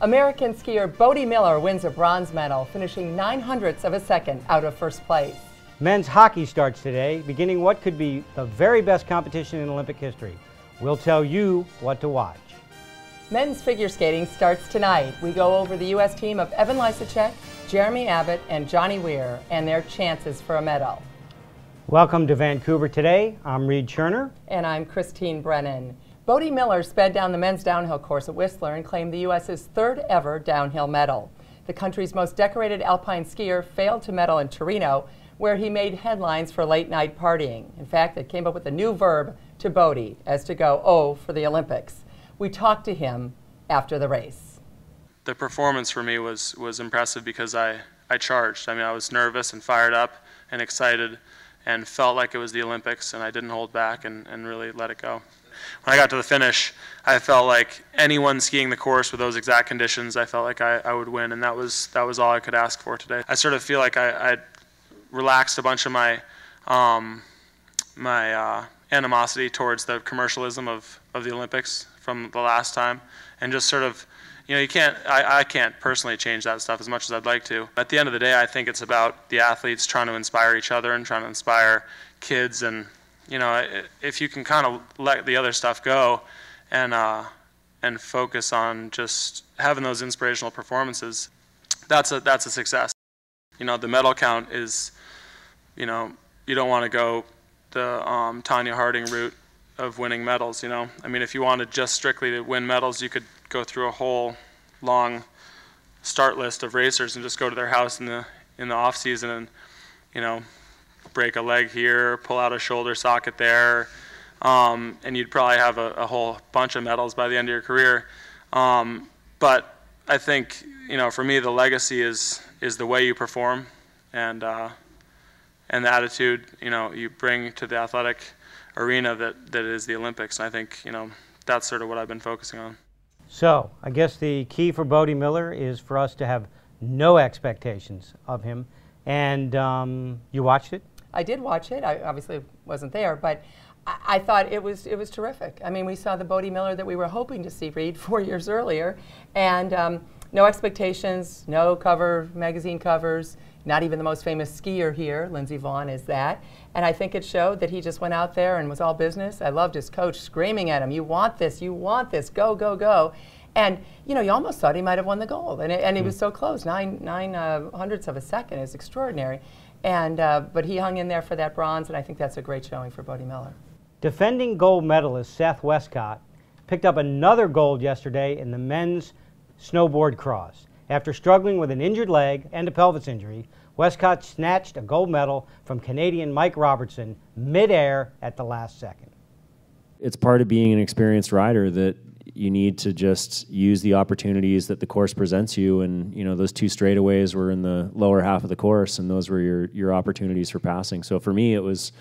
American skier Bode Miller wins a bronze medal, finishing 9/100ths of a second out of first place. Men's hockey starts today, beginning what could be the very best competition in Olympic history. We'll tell you what to watch. Men's figure skating starts tonight. We go over the U.S. team of Evan Lysacek, Jeremy Abbott, and Johnny Weir, and their chances for a medal. Welcome to Vancouver Today. I'm Reed Cherner. And I'm Christine Brennan. Bode Miller sped down the men's downhill course at Whistler and claimed the U.S.'s third ever downhill medal. The country's most decorated alpine skier failed to medal in Torino, where he made headlines for late-night partying. In fact, they came up with a new verb to Bode, as to go, oh, for the Olympics. We talked to him after the race. The performance for me was impressive because I charged. I mean, I was nervous and fired up and excited and felt like it was the Olympics, and I didn't hold back and really let it go. When I got to the finish, I felt like anyone skiing the course with those exact conditions, I felt like I would win, and that was all I could ask for today. I sort of feel like I relaxed a bunch of my animosity towards the commercialism of the Olympics from the last time, and just sort of, you know, I can't personally change that stuff as much as I'd like to. At the end of the day, I think it's about the athletes trying to inspire each other and trying to inspire kids, and you know, if you can kind of let the other stuff go and focus on just having those inspirational performances, that's a success. You know, the medal count is, you know, you don't want to go the Tanya Harding route of winning medals, you know. I mean, if you wanted just strictly to win medals, you could go through a whole long start list of racers and just go to their house in the off season and, you know, break a leg here, pull out a shoulder socket there, and you'd probably have a whole bunch of medals by the end of your career. But I think, you know, for me, the legacy is the way you perform and the attitude, you know, you bring to the athletic arena that is the Olympics. And I think, you know, that's sort of what I've been focusing on. So I guess the key for Bode Miller is for us to have no expectations of him. And you watched it? I did watch it. I obviously wasn't there, but I thought it was terrific. I mean, we saw the Bode Miller that we were hoping to see, Reed, 4 years earlier, and no expectations, no magazine covers, not even the most famous skier here, Lindsay Vonn, is that. And I think it showed that he just went out there and was all business. I loved his coach screaming at him, you want this, go, go, go. And, you know, you almost thought he might have won the gold. And he was so close. 9/100ths of a second is extraordinary. And, but he hung in there for that bronze, and I think that's a great showing for Bode Miller. Defending gold medalist Seth Westcott picked up another gold yesterday in the men's snowboard cross. After struggling with an injured leg and a pelvis injury, Westcott snatched a gold medal from Canadian Mike Robertson midair at the last second. It's part of being an experienced rider that you need to just use the opportunities that the course presents you, and you know, those two straightaways were in the lower half of the course, and those were your opportunities for passing. So for me, it was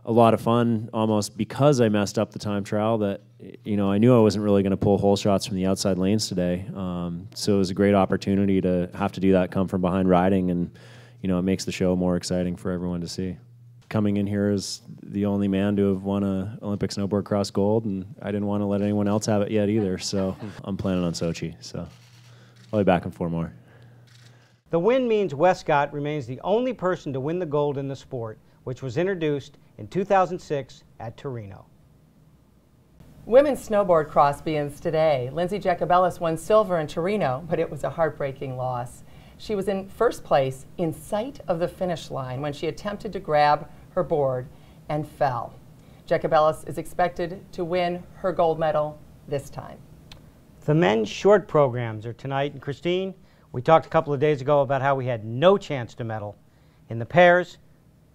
a lot of fun, almost because I messed up the time trial, that, you know, I knew I wasn't really going to pull hole shots from the outside lanes today. So it was a great opportunity to have to do that come from behind riding, and you know, it makes the show more exciting for everyone to see. Coming in here as the only man to have won an Olympic snowboard cross gold, and I didn't want to let anyone else have it yet either, so I'm planning on Sochi, so I'll be back in 4 more. The win means Westcott remains the only person to win the gold in the sport, which was introduced in 2006 at Torino. Women's snowboard cross begins today. Lindsay Jacobellis won silver in Torino, but it was a heartbreaking loss. She was in first place in sight of the finish line when she attempted to grab her board and fell. Jacobellis is expected to win her gold medal this time. The men's short programs are tonight, and Christine, we talked a couple of days ago about how we had no chance to medal. In the pairs,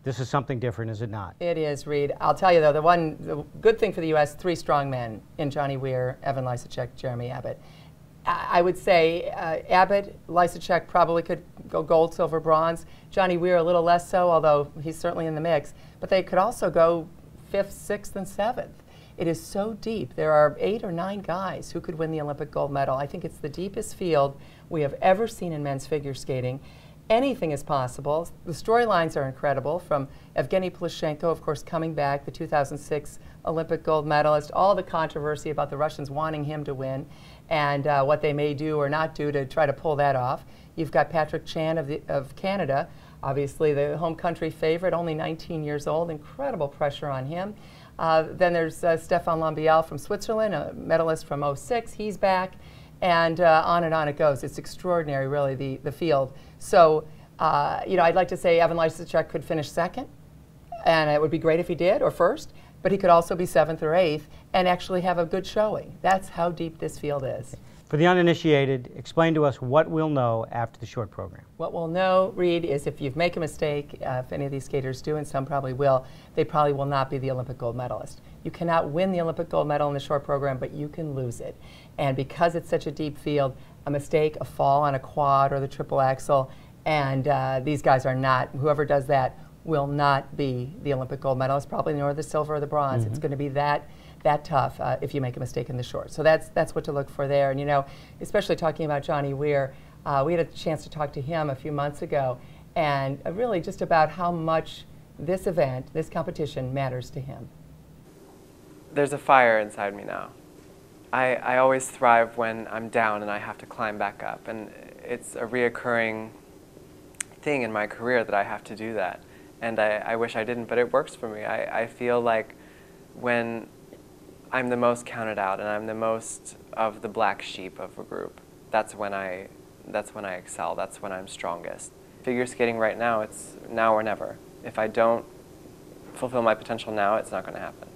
this is something different, is it not? It is, Reed. I'll tell you though, the good thing for the U.S., 3 strong men in Johnny Weir, Evan Lysacek, Jeremy Abbott. I would say Abbott, Lysacek probably could go gold, silver, bronze. Johnny Weir a little less so, although he's certainly in the mix. But they could also go 5th, 6th, and 7th. It is so deep. There are 8 or 9 guys who could win the Olympic gold medal. I think it's the deepest field we have ever seen in men's figure skating. Anything is possible. The storylines are incredible, from Evgeny Plushenko, of course, coming back, the 2006 Olympic gold medalist, all the controversy about the Russians wanting him to win. and what they may do or not do to try to pull that off. You've got Patrick Chan of Canada, obviously the home country favorite, only 19 years old, incredible pressure on him. Then there's Stefan Lambiel from Switzerland, a medalist from '06, he's back, and on it goes. It's extraordinary, really, the field. So, you know, I'd like to say Evan Lysacek could finish second, and it would be great if he did, or first, but he could also be 7th or 8th and actually have a good showing. That's how deep this field is. For the uninitiated, explain to us what we'll know after the short program. What we'll know, Reed, is if you make a mistake, if any of these skaters do, and some probably will, they probably will not be the Olympic gold medalist. You cannot win the Olympic gold medal in the short program, but you can lose it. And because it's such a deep field, a mistake, a fall on a quad or the triple axel, and these guys are not, whoever does that will not be the Olympic gold medalist, probably nor the silver or the bronze. It's going to be that tough if you make a mistake in the short. So that's what to look for there. And you know, especially talking about Johnny Weir, we had a chance to talk to him a few months ago, and really just about how much this event, this competition, matters to him. There's a fire inside me now. I always thrive when I'm down and I have to climb back up, and it's a reoccurring thing in my career that I have to do that. And I wish I didn't, but it works for me. I feel like when I'm the most counted out and I'm the most of the black sheep of a group, that's when I excel, that's when I'm strongest. Figure skating right now, it's now or never. If I don't fulfill my potential now, it's not going to happen.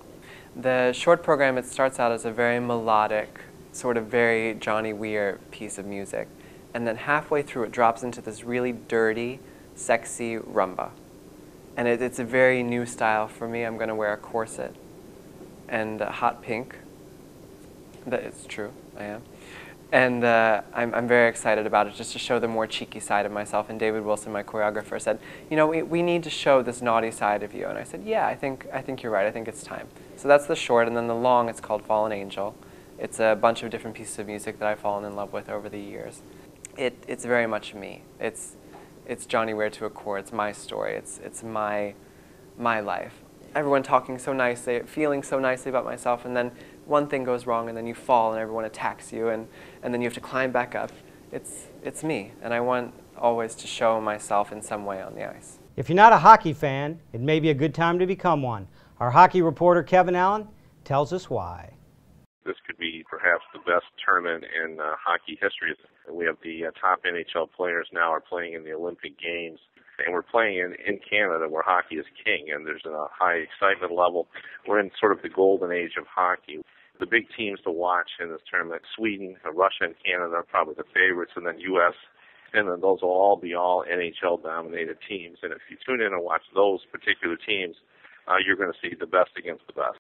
The short program, it starts out as a very melodic, sort of very Johnny Weir piece of music. And then halfway through it drops into this really dirty, sexy rumba. And it's a very new style for me. I'm going to wear a corset and hot pink. It's true, I am. And I'm very excited about it, just to show the more cheeky side of myself. And David Wilson, my choreographer, said, you know, we need to show this naughty side of you. And I said, yeah, I think you're right. I think it's time. So that's the short. And then the long, it's called Fallen Angel. It's a bunch of different pieces of music that I've fallen in love with over the years. It's very much me. It's Johnny Weir to a core. It's my story. It's my life. Everyone talking so nicely, feeling so nicely about myself, and then one thing goes wrong, and then you fall, and everyone attacks you, and then you have to climb back up. It's me, and I want always to show myself in some way on the ice. If you're not a hockey fan, it may be a good time to become one. Our hockey reporter, Kevin Allen, tells us why. This could be perhaps the best tournament in hockey history. We have the top NHL players now are playing in the Olympic Games, and we're playing in Canada where hockey is king, and there's a high excitement level. We're in sort of the golden age of hockey. The big teams to watch in this tournament, Sweden, Russia, and Canada are probably the favorites, and then U.S., Finland, those will all be all NHL-dominated teams. And if you tune in and watch those particular teams, you're going to see the best against the best.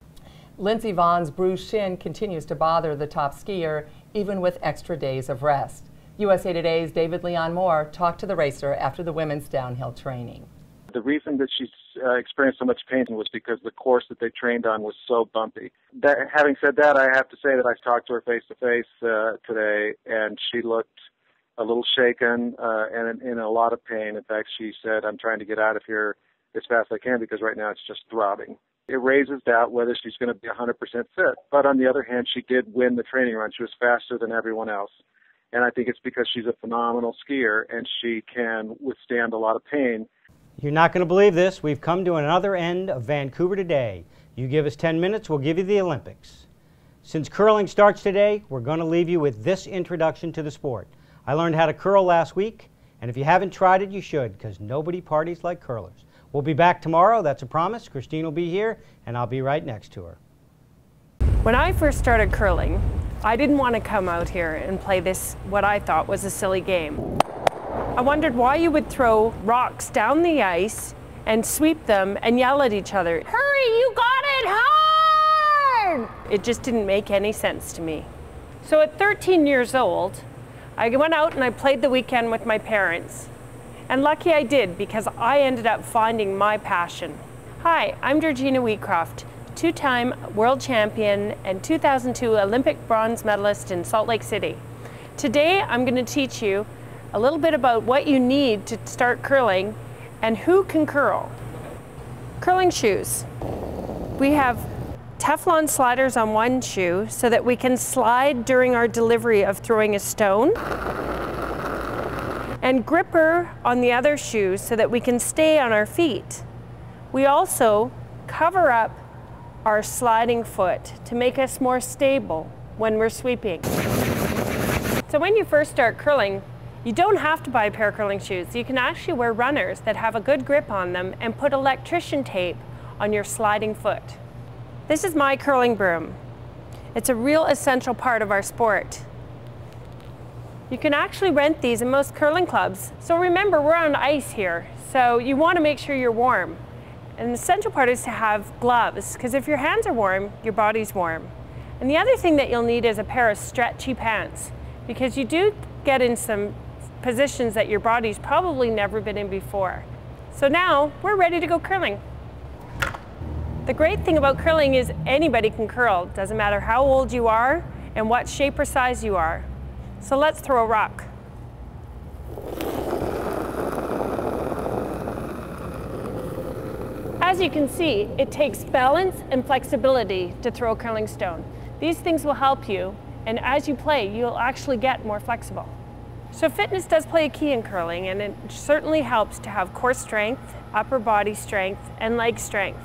Lindsay Vonn's bruised shin continues to bother the top skier, even with extra days of rest. USA Today's David Leon Moore talked to the racer after the women's downhill training. The reason that she's experienced so much pain was because the course that they trained on was so bumpy. Having said that, I have to say that I've talked to her face-to-face today, and she looked a little shaken and in a lot of pain. In fact, she said, I'm trying to get out of here as fast as I can because right now it's just throbbing. It raises doubt whether she's going to be 100% fit. But on the other hand, she did win the training run. She was faster than everyone else. And I think it's because she's a phenomenal skier and she can withstand a lot of pain. You're not going to believe this. We've come to another end of Vancouver Today. You give us 10 minutes, we'll give you the Olympics. Since curling starts today, we're going to leave you with this introduction to the sport. I learned how to curl last week, and if you haven't tried it, you should, because nobody parties like curlers. We'll be back tomorrow, that's a promise. Christine will be here, and I'll be right next to her. When I first started curling, I didn't want to come out here and play this, what I thought was a silly game. I wondered why you would throw rocks down the ice and sweep them and yell at each other, "Hurry, you got it hard!" It just didn't make any sense to me. So at 13 years old, I went out and I played the weekend with my parents. And lucky I did, because I ended up finding my passion. Hi, I'm Georgina Wheatcroft, two-time world champion and 2002 Olympic bronze medalist in Salt Lake City. Today I'm going to teach you a little bit about what you need to start curling and who can curl. Curling shoes. We have Teflon sliders on one shoe so that we can slide during our delivery of throwing a stone, and gripper on the other shoe so that we can stay on our feet. We also cover up our sliding foot to make us more stable when we're sweeping. So when you first start curling, you don't have to buy a pair of curling shoes. You can actually wear runners that have a good grip on them and put electrician tape on your sliding foot. This is my curling broom. It's a real essential part of our sport. You can actually rent these in most curling clubs. So remember, we're on ice here, so you want to make sure you're warm. And the essential part is to have gloves, because if your hands are warm, your body's warm. And the other thing that you'll need is a pair of stretchy pants, because you do get in some positions that your body's probably never been in before. So now we're ready to go curling. The great thing about curling is anybody can curl. Doesn't matter how old you are and what shape or size you are. So let's throw a rock. As you can see, it takes balance and flexibility to throw a curling stone. These things will help you, and as you play, you'll actually get more flexible. So fitness does play a key in curling, and it certainly helps to have core strength, upper body strength, and leg strength.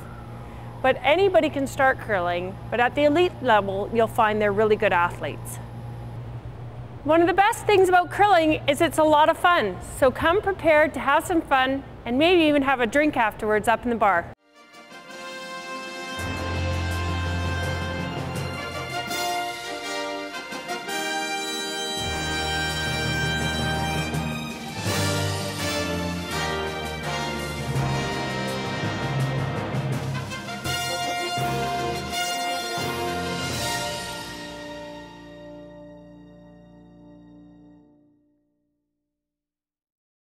But anybody can start curling, but at the elite level, you'll find they're really good athletes. One of the best things about curling is it's a lot of fun. So come prepared to have some fun and maybe even have a drink afterwards up in the bar.